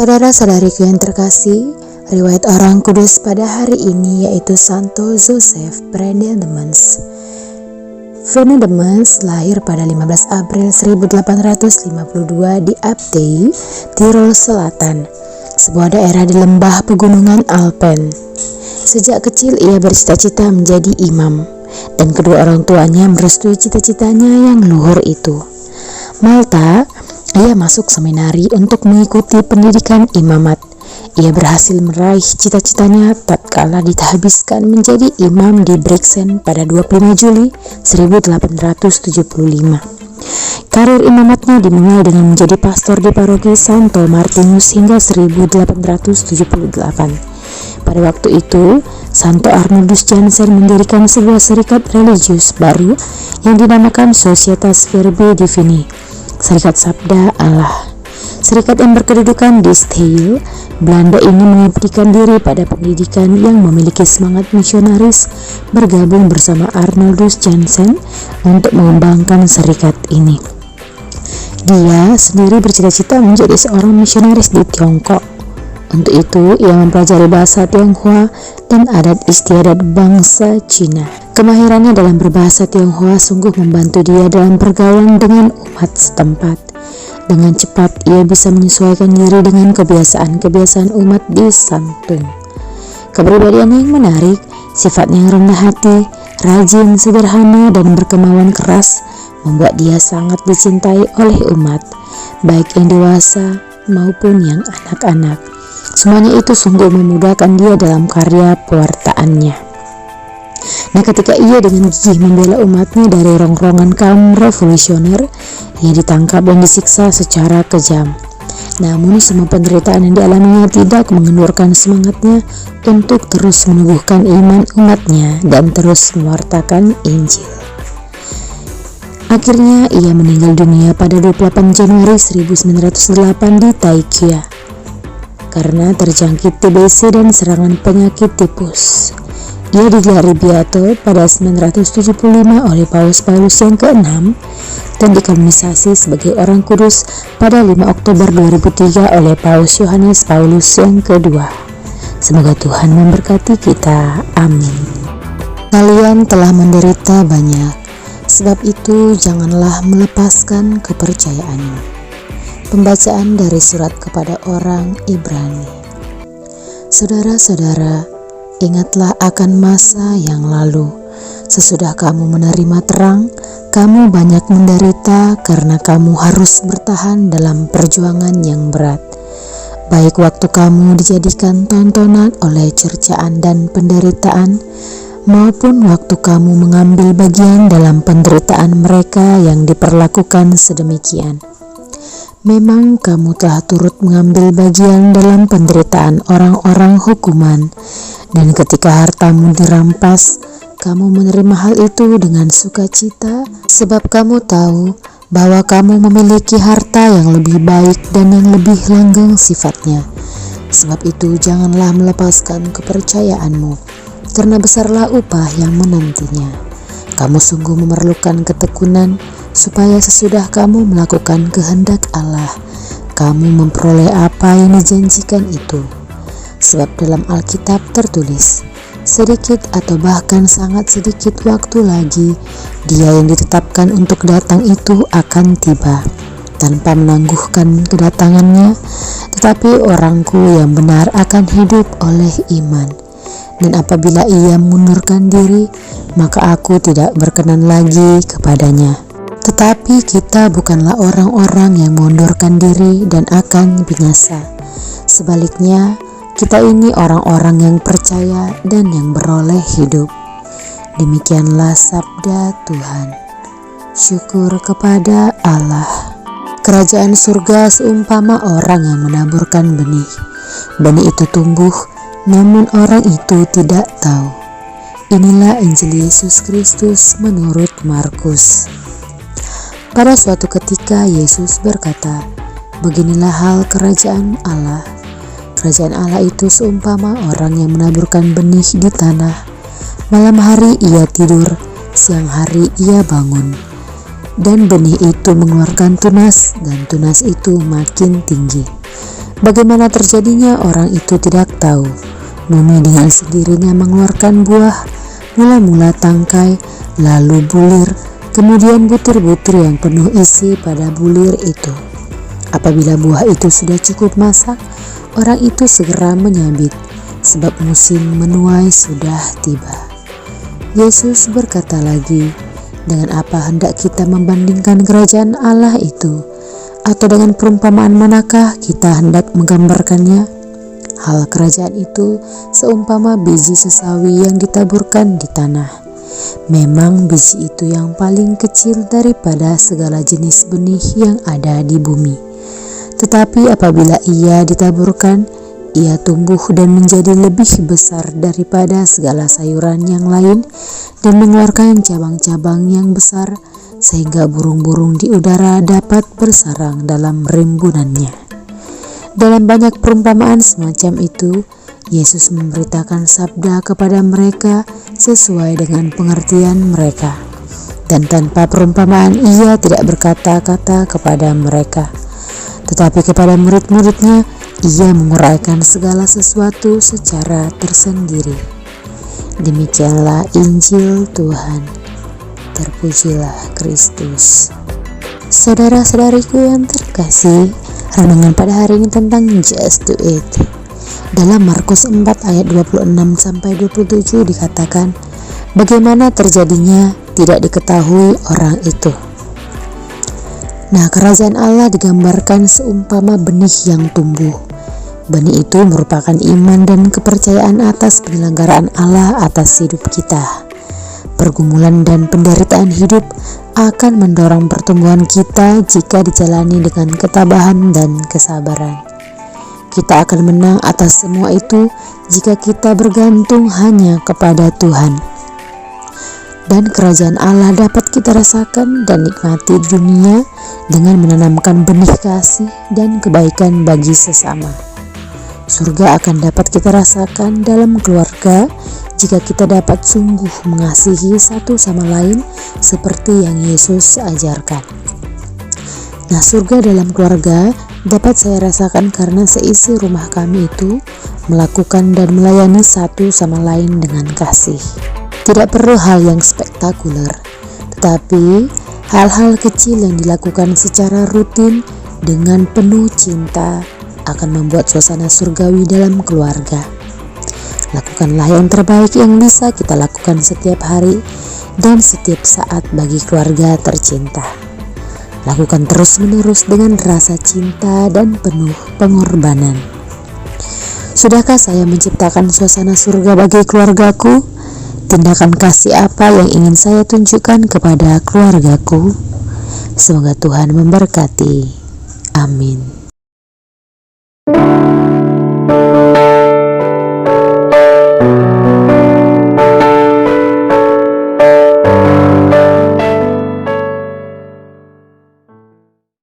Saudara-saudariku yang terkasih, riwayat orang kudus pada hari ini yaitu Santo Joseph Fredenemans. Fredenemans lahir pada 15 April 1852 di Abtei, Tirol Selatan, sebuah daerah di lembah pegunungan Alpen. Sejak kecil ia bercita-cita menjadi imam, dan kedua orang tuanya merestui cita-citanya yang luhur itu. Malta, ia masuk seminari untuk mengikuti pendidikan imamat. Ia berhasil meraih cita-citanya tatkala dihabiskan menjadi imam di Brixen pada 25 Juli 1875. Karir imamatnya dimulai dengan menjadi pastor di paroki Santo Martinus hingga 1878. Pada waktu itu, Santo Arnoldus Jansen mendirikan sebuah serikat religius baru yang dinamakan Societas Verbi Divini, Serikat Sabda Allah. Serikat yang berkedudukan di Steyl, Belanda ini mengabdikan diri pada pendidikan yang memiliki semangat misionaris, bergabung bersama Arnoldus Jansen untuk mengembangkan serikat ini. Dia sendiri bercita-cita menjadi seorang misionaris di Tiongkok. Untuk itu, ia mempelajari bahasa Tionghoa dan adat istiadat bangsa Cina. Kemahirannya dalam berbahasa Tionghoa sungguh membantu dia dalam pergaulan dengan umat setempat. Dengan cepat, ia bisa menyesuaikan diri dengan kebiasaan-kebiasaan umat di Santung. Kepribadiannya yang menarik, sifatnya yang rendah hati, rajin, sederhana, dan berkemauan keras membuat dia sangat dicintai oleh umat, baik yang dewasa maupun yang anak-anak. Semuanya itu sungguh memudahkan dia dalam karya pewartaannya. Nah, ketika ia dengan gigih membela umatnya dari rongrongan kaum revolusioner, ia ditangkap dan disiksa secara kejam. Namun semua penderitaan yang dialaminya tidak mengendurkan semangatnya untuk terus meneguhkan iman umatnya dan terus mewartakan Injil. Akhirnya ia meninggal dunia pada 28 Januari 1908 di Taikia karena terjangkit TBC dan serangan penyakit tipus. Ia digelari Beato pada 975 oleh Paus Paulus yang ke-6 dan dikanonisasi sebagai orang kudus pada 5 Oktober 2003 oleh Paus Yohanes Paulus yang ke-2. Semoga Tuhan memberkati kita. Amin. Kalian telah menderita banyak, sebab itu janganlah melepaskan kepercayaanmu. Pembacaan dari surat kepada orang Ibrani. Saudara-saudara, ingatlah akan masa yang lalu. Sesudah kamu menerima terang, kamu banyak menderita karena kamu harus bertahan dalam perjuangan yang berat. Baik waktu kamu dijadikan tontonan oleh cercaan dan penderitaan, maupun waktu kamu mengambil bagian dalam penderitaan mereka yang diperlakukan sedemikian. Memang kamu telah turut mengambil bagian dalam penderitaan orang-orang hukuman, dan ketika hartamu dirampas, kamu menerima hal itu dengan sukacita, sebab kamu tahu bahwa kamu memiliki harta yang lebih baik dan yang lebih langgeng sifatnya. Sebab itu janganlah melepaskan kepercayaanmu, karena besarlah upah yang menantinya. Kamu sungguh memerlukan ketekunan, supaya sesudah kamu melakukan kehendak Allah, kamu memperoleh apa yang dijanjikan itu. Sebab dalam Alkitab tertulis, sedikit atau bahkan sangat sedikit waktu lagi, Dia yang ditetapkan untuk datang itu akan tiba, tanpa menangguhkan kedatangannya, tetapi orangku yang benar akan hidup oleh iman. Dan apabila ia mengundurkan diri, maka aku tidak berkenan lagi kepadanya. Tetapi kita bukanlah orang-orang yang mengundurkan diri dan akan binasa. Sebaliknya, kita ini orang-orang yang percaya dan yang beroleh hidup. Demikianlah sabda Tuhan. Syukur kepada Allah. Kerajaan surga seumpama orang yang menaburkan benih. Benih itu tumbuh, namun orang itu tidak tahu. Inilah Injil Yesus Kristus menurut Markus. Pada suatu ketika Yesus berkata, "Beginilah hal kerajaan Allah. Kerajaan Allah itu seumpama orang yang menaburkan benih di tanah. Malam hari ia tidur, siang hari ia bangun. dan benih itu mengeluarkan tunas, dan tunas itu makin tinggi. Bagaimana terjadinya orang itu tidak tahu. Bumi dengan sendirinya mengeluarkan buah, mula-mula tangkai, lalu bulir, kemudian butir-butir yang penuh isi pada bulir itu. Apabila buah itu sudah cukup masak, orang itu segera menyabit, sebab musim menuai sudah tiba. Yesus berkata lagi, dengan apa hendak kita membandingkan kerajaan Allah itu? Atau dengan perumpamaan manakah kita hendak menggambarkannya? Hal kerajaan itu seumpama biji sesawi yang ditaburkan di tanah. Memang biji itu yang paling kecil daripada segala jenis benih yang ada di bumi. Tetapi apabila ia ditaburkan, ia tumbuh dan menjadi lebih besar daripada segala sayuran yang lain dan mengeluarkan cabang-cabang yang besar, sehingga burung-burung di udara dapat bersarang dalam rimbunannya. Dalam banyak perumpamaan semacam itu, Yesus memberitakan sabda kepada mereka sesuai dengan pengertian mereka. Dan tanpa perumpamaan ia tidak berkata-kata kepada mereka. Tetapi kepada murid-muridnya, ia menguraikan segala sesuatu secara tersendiri. Demikianlah Injil Tuhan. Terpujilah Kristus. Saudara-saudariku yang terkasih, renungan pada hari ini tentang Just Do It. Dalam Markus 4 ayat 26-27 dikatakan, bagaimana terjadinya tidak diketahui orang itu. Nah, kerajaan Allah digambarkan seumpama benih yang tumbuh. Benih itu merupakan iman dan kepercayaan atas penyelenggaraan Allah atas hidup kita. Pergumulan dan penderitaan hidup akan mendorong pertumbuhan kita jika dijalani dengan ketabahan dan kesabaran. Kita akan menang atas semua itu jika kita bergantung hanya kepada Tuhan. Dan kerajaan Allah dapat kita rasakan dan nikmati di dunia dengan menanamkan benih kasih dan kebaikan bagi sesama. Surga akan dapat kita rasakan dalam keluarga jika kita dapat sungguh mengasihi satu sama lain seperti yang Yesus ajarkan. Nah, surga dalam keluarga dapat saya rasakan karena seisi rumah kami itu melakukan dan melayani satu sama lain dengan kasih. Tidak perlu hal yang spektakuler, tetapi hal-hal kecil yang dilakukan secara rutin dengan penuh cinta akan membuat suasana surgawi dalam keluarga. Lakukanlah yang terbaik yang bisa kita lakukan setiap hari dan setiap saat bagi keluarga tercinta. Lakukan terus-menerus dengan rasa cinta dan penuh pengorbanan. Sudahkah saya menciptakan suasana surga bagi keluargaku? Tindakan kasih apa yang ingin saya tunjukkan kepada keluargaku? Semoga Tuhan memberkati. Amin.